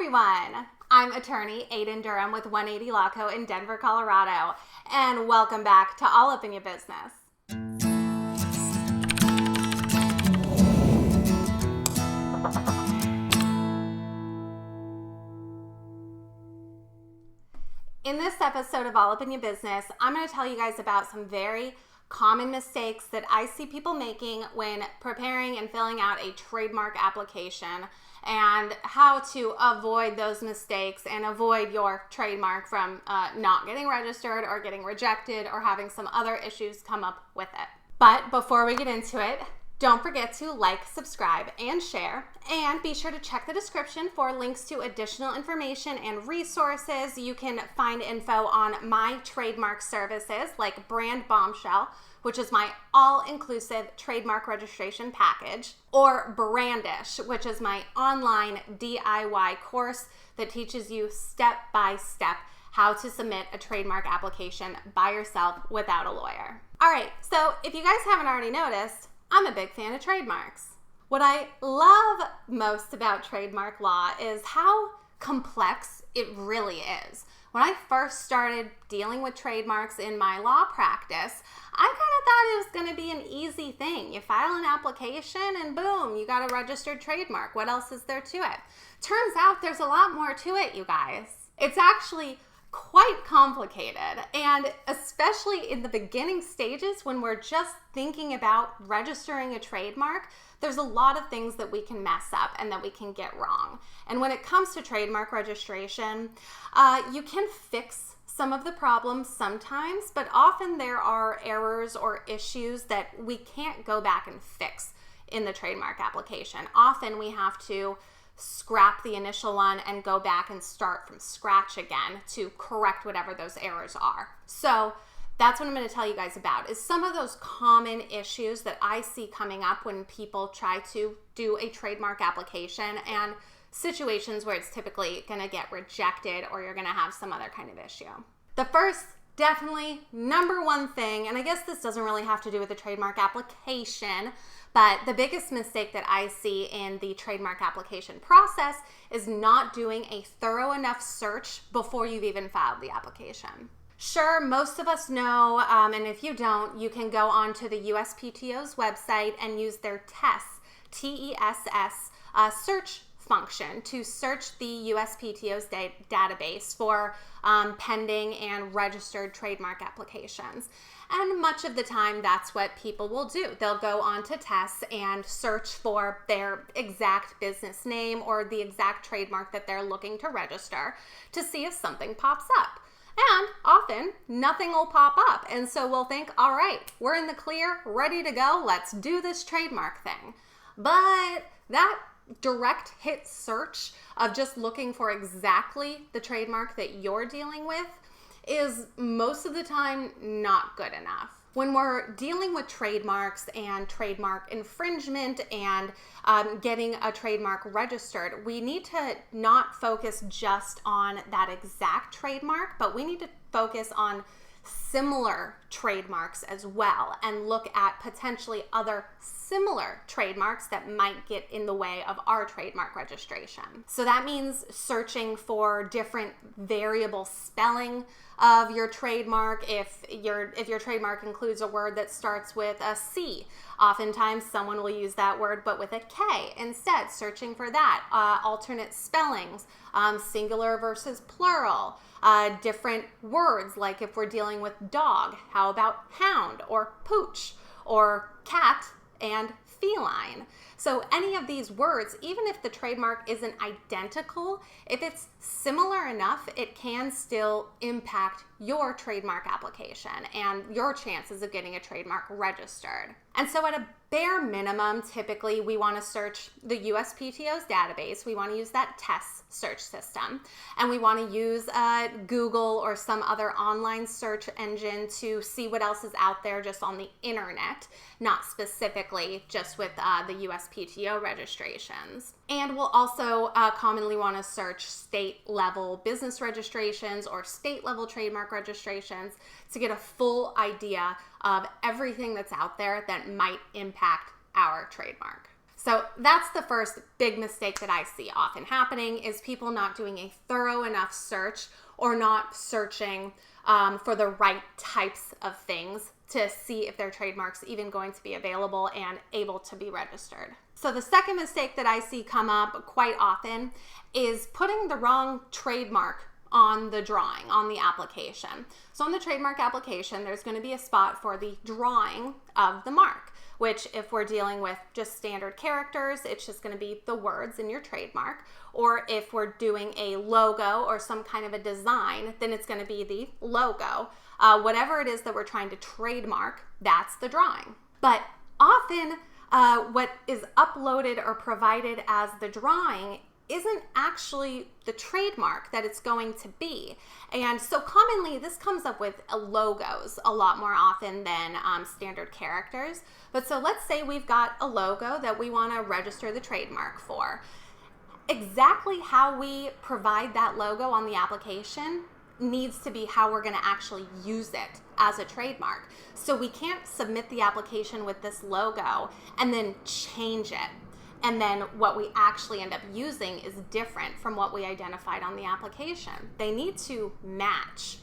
everyone. I'm attorney Aiden Durham with 180 Law Co. in Denver, Colorado, and welcome back to All Up in Your Business. In this episode of All Up in Your Business, I'm going to tell you guys about some very common mistakes that I see people making when preparing and filling out a trademark application, and how to avoid those mistakes and avoid your trademark from not getting registered or getting rejected or having some other issues come up with it. But before we get into it, don't forget to like, subscribe, and share, and be sure to check the description for links to additional information and resources. You can find info on my trademark services like Brand Bombshell, which is my all-inclusive trademark registration package, or Brandish, which is my online DIY course that teaches you step-by-step how to submit a trademark application by yourself without a lawyer. All right, so if you guys haven't already noticed, I'm a big fan of trademarks. What I love most about trademark law is how complex it really is. When I first started dealing with trademarks in my law practice, I kind of thought it was going to be an easy thing. You file an application and boom, you got a registered trademark. What else is there to it? Turns out there's a lot more to it, you guys. It's actually quite complicated, and especially in the beginning stages when we're just thinking about registering a trademark, there's a lot of things that we can mess up and that we can get wrong. And when it comes to trademark registration, you can fix some of the problems sometimes, but often there are errors or issues that we can't go back and fix in the trademark application. Often we have to scrap the initial one and go back and start from scratch again to correct whatever those errors are. So that's what I'm going to tell you guys about, is some of those common issues that I see coming up when people try to do a trademark application, and situations where it's typically going to get rejected or you're going to have some other kind of issue. The first, definitely number one thing, and I guess this doesn't really have to do with the trademark application, but the biggest mistake that I see in the trademark application process is not doing a thorough enough search before you've even filed the application. Sure, most of us know, and if you don't, you can go onto the USPTO's website and use their TESS, T-E-S-S, search function to search the USPTO's database for pending and registered trademark applications. And much of the time, that's what people will do. They'll go on to TESS and search for their exact business name or the exact trademark that they're looking to register to see if something pops up. And often, nothing will pop up. And so we'll think, all right, we're in the clear, ready to go. Let's do this trademark thing. But that direct hit search of just looking for exactly the trademark that you're dealing with is most of the time not good enough. When we're dealing with trademarks and trademark infringement and getting a trademark registered, we need to not focus just on that exact trademark, but we need to focus on similar trademarks as well and look at potentially other similar trademarks that might get in the way of our trademark registration. So that means searching for different variable spelling of your trademark. If your trademark includes a word that starts with a C, oftentimes someone will use that word but with a K instead, searching for that. Alternate spellings, singular versus plural, different words, like if we're dealing with dog, how about hound or pooch, or cat and feline. So any of these words, even if the trademark isn't identical, if it's similar enough, it can still impact your trademark application and your chances of getting a trademark registered. And so at a bare minimum, typically we want to search the USPTO's database. We want to use that TESS search system. And we want to use Google or some other online search engine to see what else is out there just on the internet, not specifically just with the USPTO registrations. And we'll also commonly want to search state-level business registrations or state-level trademark registrations to get a full idea of everything that's out there that might impact our trademark. So that's the first big mistake that I see often happening, is people not doing a thorough enough search or not searching for the right types of things to see if their trademark's even going to be available and able to be registered. So the second mistake that I see come up quite often is putting the wrong trademark on the drawing, on the application. So on the trademark application, there's going to be a spot for the drawing of the mark, which if we're dealing with just standard characters, it's just going to be the words in your trademark. Or if we're doing a logo or some kind of a design, then it's going to be the logo. Whatever it is that we're trying to trademark, that's the drawing. But often what is uploaded or provided as the drawing isn't actually the trademark that it's going to be. And so commonly this comes up with logos a lot more often than standard characters. But so let's say we've got a logo that we want to register the trademark for. Exactly how we provide that logo on the application needs to be how we're going to actually use it as a trademark. So we can't submit the application with this logo and then change it, and then what we actually end up using is different from what we identified on the application. They need to match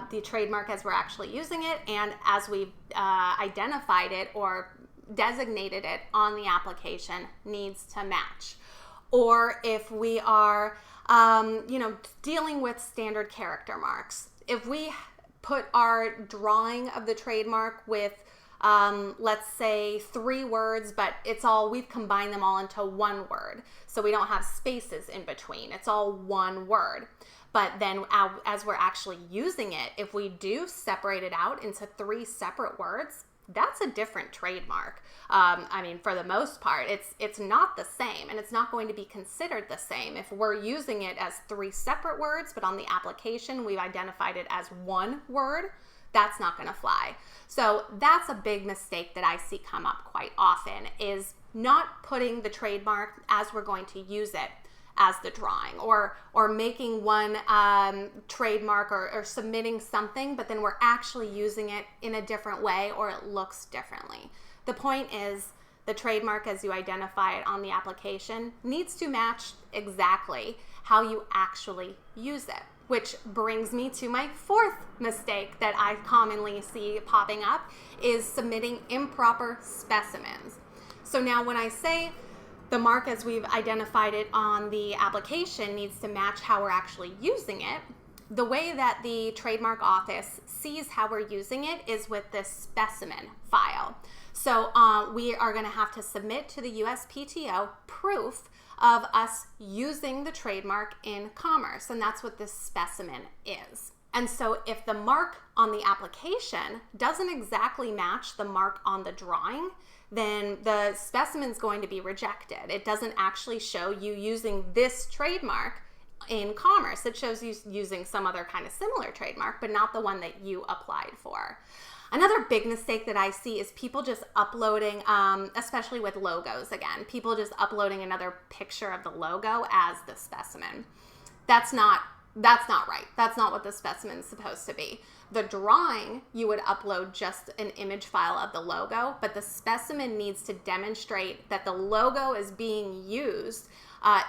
the trademark as we're actually using it and as we've identified it or designated it on the application needs to match. Or if we are dealing with standard character marks, if we put our drawing of the trademark with let's say 3 words, but we've combined them all into one word. So we don't have spaces in between. It's all one word. But then as we're actually using it, if we do separate it out into 3 separate words, that's a different trademark. For the most part, it's not the same, and it's not going to be considered the same. If we're using it as 3 separate words, but on the application we've identified it as one word, that's not going to fly. So that's a big mistake that I see come up quite often, is not putting the trademark as we're going to use it as the drawing, or making one trademark or submitting something, but then we're actually using it in a different way or it looks differently. The point is the trademark as you identify it on the application needs to match exactly how you actually use it. Which brings me to my fourth mistake that I commonly see popping up, is submitting improper specimens. So now when I say the mark as we've identified it on the application needs to match how we're actually using it, the way that the trademark office sees how we're using it is with this specimen file. So we are going to have to submit to the USPTO proof of us using the trademark in commerce, and that's what this specimen is. And so if the mark on the application doesn't exactly match the mark on the drawing, then the specimen's going to be rejected. It doesn't actually show you using this trademark in commerce. It shows you using some other kind of similar trademark, but not the one that you applied for. Another big mistake that I see is people just uploading, especially with logos again, people just uploading another picture of the logo as the specimen. That's not right. That's not what the specimen is supposed to be. The drawing, you would upload just an image file of the logo, but the specimen needs to demonstrate that the logo is being used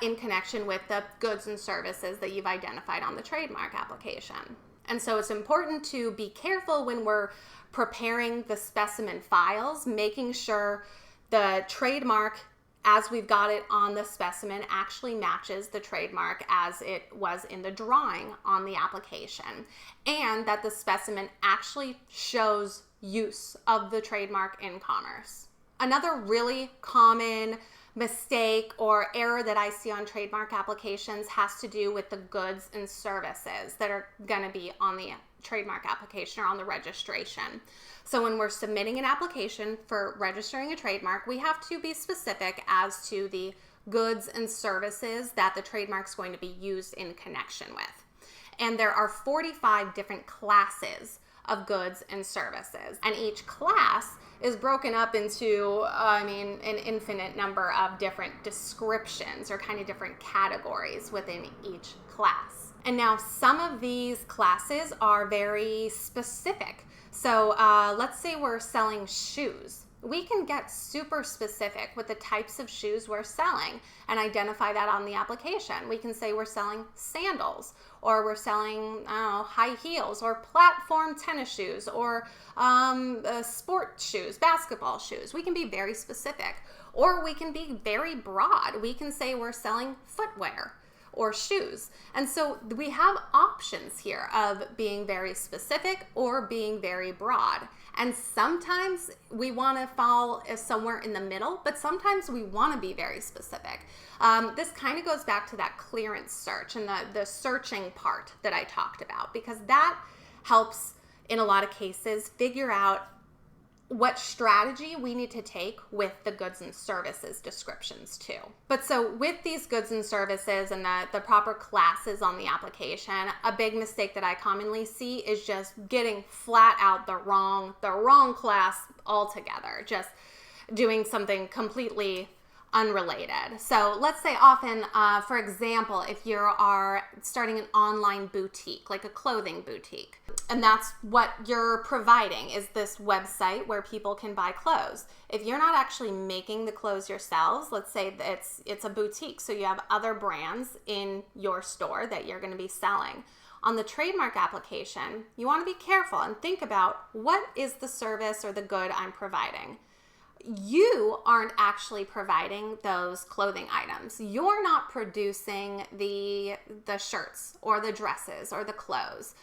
in connection with the goods and services that you've identified on the trademark application. And so it's important to be careful when we're preparing the specimen files, making sure the trademark as we've got it on the specimen actually matches the trademark as it was in the drawing on the application, and that the specimen actually shows use of the trademark in commerce. Another really common mistake or error that I see on trademark applications has to do with the goods and services that are going to be on the trademark application or on the registration. So when we're submitting an application for registering a trademark, we have to be specific as to the goods and services that the trademark is going to be used in connection with. And there are 45 different classes of goods and services, and each class is broken up into, an infinite number of different descriptions or kind of different categories within each class. And now some of these classes are very specific. So let's say we're selling shoes. we can get super specific with the types of shoes we're selling and identify that on the application. We can say we're selling sandals, or we're selling, I don't know, high heels, or platform tennis shoes, or sport shoes, basketball shoes. We can be very specific, or we can be very broad. We can say we're selling footwear or shoes. And so we have options here of being very specific or being very broad. And sometimes we want to fall somewhere in the middle, but sometimes we want to be very specific. This kind of goes back to that clearance search and the searching part that I talked about, because that helps in a lot of cases figure out what strategy we need to take with the goods and services descriptions too. But so with these goods and services and the proper classes on the application, a big mistake that I commonly see is just getting flat out the wrong class altogether, just doing something completely unrelated. So let's say often, for example, if you are starting an online boutique, like a clothing boutique, and that's what you're providing is this website where people can buy clothes. If you're not actually making the clothes yourselves, let's say it's a boutique, so you have other brands in your store that you're going to be selling. On the trademark application, you want to be careful and think about, what is the service or the good I'm providing? You aren't actually providing those clothing items. You're not producing the shirts or the dresses or the clothes.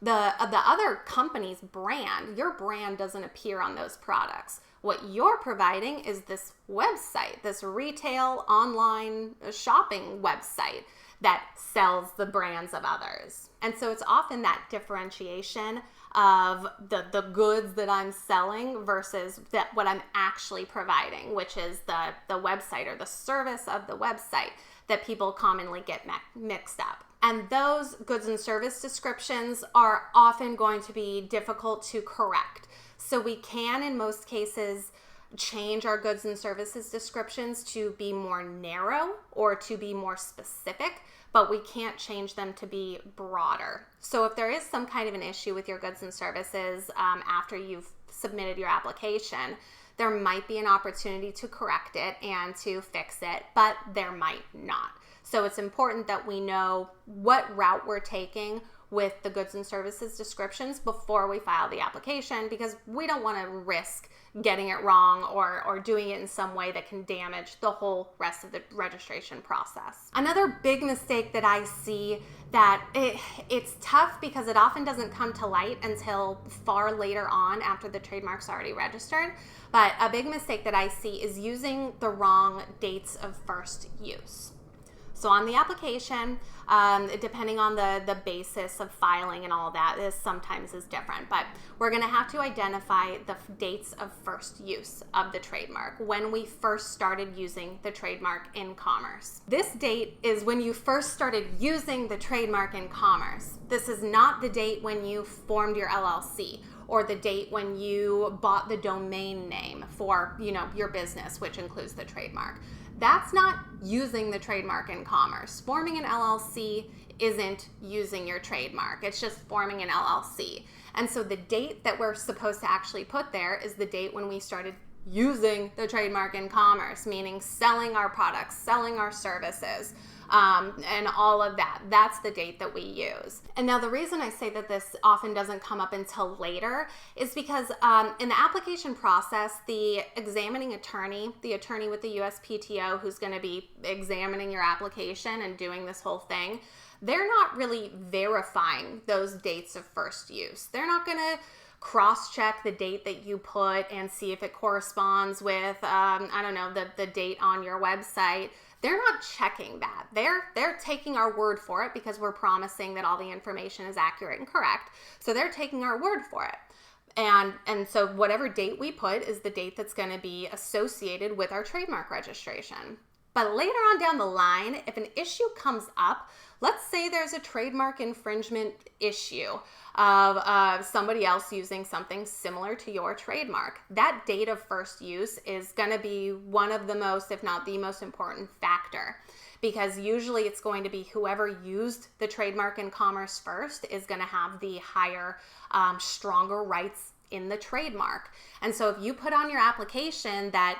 The other company's brand, your brand doesn't appear on those products. What you're providing is this website, this retail online shopping website that sells the brands of others. And so it's often that differentiation of the goods that I'm selling versus what I'm actually providing, which is the website or the service of the website that people commonly get mixed up. And those goods and service descriptions are often going to be difficult to correct. So we can, in most cases, change our goods and services descriptions to be more narrow or to be more specific, but we can't change them to be broader. So if there is some kind of an issue with your goods and services after you've submitted your application, there might be an opportunity to correct it and to fix it, but there might not. So it's important that we know what route we're taking with the goods and services descriptions before we file the application, because we don't want to risk getting it wrong or doing it in some way that can damage the whole rest of the registration process. Another big mistake that I see that it's tough because it often doesn't come to light until far later on after the trademark's already registered, but a big mistake that I see is using the wrong dates of first use. So on the application, depending on the basis of filing and all that, this sometimes is different, but we're going to have to identify the dates of first use of the trademark, when we first started using the trademark in commerce. This date is when you first started using the trademark in commerce. This is not the date when you formed your LLC or the date when you bought the domain name for, your business, which includes the trademark. That's not using the trademark in commerce. Forming an LLC isn't using your trademark. It's just forming an LLC. And so the date that we're supposed to actually put there is the date when we started using the trademark in commerce, meaning selling our products, selling our services, and all of that. That's the date that we use. And now the reason I say that this often doesn't come up until later is because in the application process, the examining attorney, the attorney with the USPTO who's going to be examining your application and doing this whole thing, they're not really verifying those dates of first use. They're not going to cross-check the date that you put and see if it corresponds with, the date on your website. They're not checking that. They're taking our word for it because we're promising that all the information is accurate and correct. So they're taking our word for it. And so whatever date we put is the date that's going to be associated with our trademark registration. But later on down the line, if an issue comes up, let's say there's a trademark infringement issue of somebody else using something similar to your trademark, that date of first use is going to be one of the most, if not the most important factor, because usually it's going to be whoever used the trademark in commerce first is going to have the higher, stronger rights in the trademark. And so if you put on your application that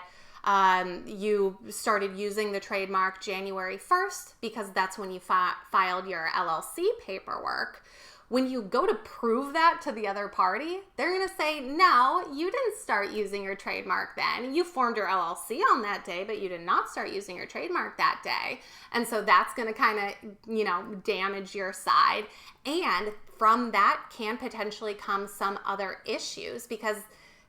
you started using the trademark January 1st, because that's when you filed your LLC paperwork, when you go to prove that to the other party, they're going to say, no, you didn't start using your trademark then. You formed your LLC on that day, but you did not start using your trademark that day. And so that's going to kind of, damage your side. And from that can potentially come some other issues, because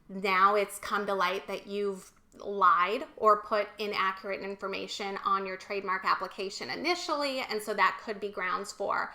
now it's come to light that you've lied or put inaccurate information on your trademark application initially, and so that could be grounds for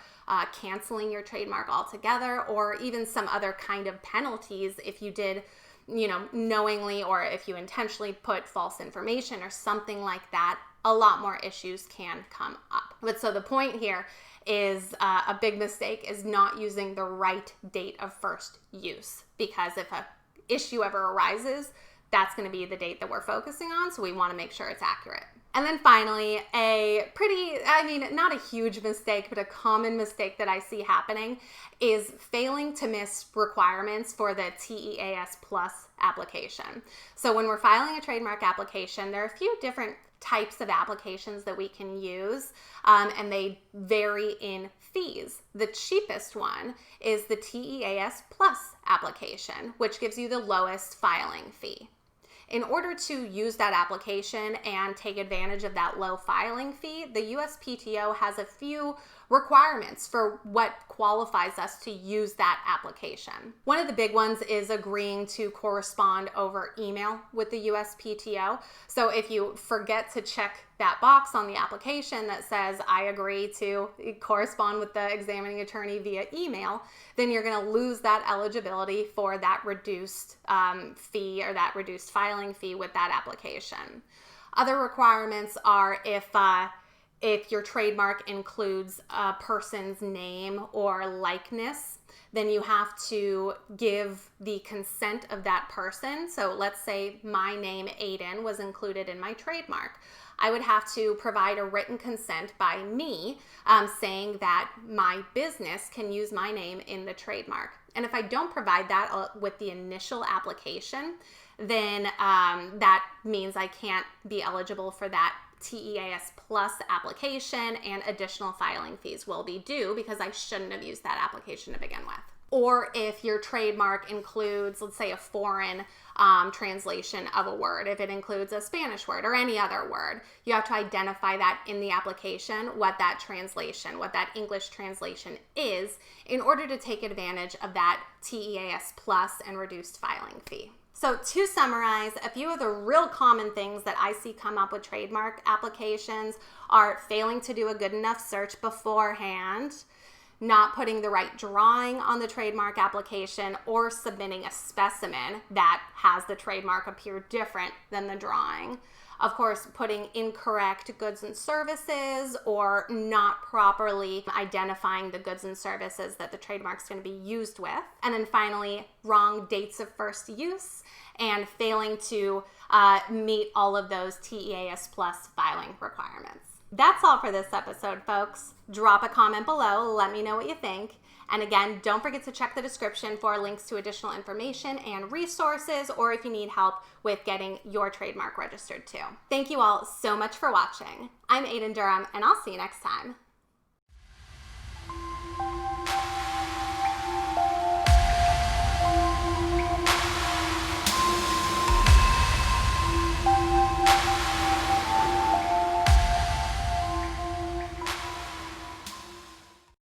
canceling your trademark altogether, or even some other kind of penalties if you did, knowingly, or if you intentionally put false information or something like that. A lot more issues can come up. But so the point here is a big mistake is not using the right date of first use, because if a issue ever arises, that's going to be the date that we're focusing on, so we want to make sure it's accurate. And then finally, not a huge mistake, but a common mistake that I see happening is failing to miss requirements for the TEAS Plus application. So when we're filing a trademark application, there are a few different types of applications that we can use, and they vary in fees. The cheapest one is the TEAS Plus application, which gives you the lowest filing fee. In order to use that application and take advantage of that low filing fee, the USPTO has a few requirements for what qualifies us to use that application. One of the big ones is agreeing to correspond over email with the USPTO. So if you forget to check that box on the application that says, I agree to correspond with the examining attorney via email, then you're going to lose that eligibility for that reduced fee, or that reduced filing fee with that application. Other requirements are if your trademark includes a person's name or likeness, then you have to give the consent of that person. So let's say my name, Aiden, was included in my trademark. I would have to provide a written consent by me saying that my business can use my name in the trademark. And if I don't provide that with the initial application, then that means I can't be eligible for that TEAS Plus application, and additional filing fees will be due because I shouldn't have used that application to begin with. Or if your trademark includes, let's say, a foreign translation of a word, if it includes a Spanish word or any other word, you have to identify that in the application, what that translation, what that English translation is, in order to take advantage of that TEAS Plus and reduced filing fee. So to summarize, a few of the real common things that I see come up with trademark applications are failing to do a good enough search beforehand, not putting the right drawing on the trademark application, or submitting a specimen that has the trademark appear different than the drawing. Of course, putting incorrect goods and services, or not properly identifying the goods and services that the trademark's going to be used with. And then finally, wrong dates of first use, and failing to meet all of those TEAS Plus filing requirements. That's all for this episode, folks. Drop a comment below, let me know what you think. And again, don't forget to check the description for links to additional information and resources, or if you need help with getting your trademark registered too. Thank you all so much for watching. I'm Aiden Durham, and I'll see you next time.